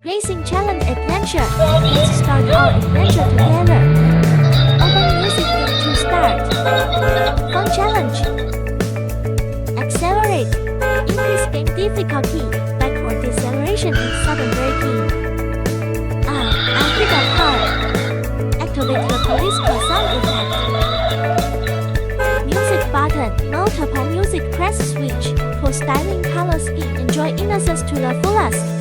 Racing Challenge Adventure. Let's start our adventure together. Open music game to start. Fun challenge. Accelerate. Increase game difficulty. Backward deceleration and sudden braking. I hit a car. Activate the police car sound effect. Music button. Multiple music press switch. For styling color scheme. Enjoy innocence to the fullest.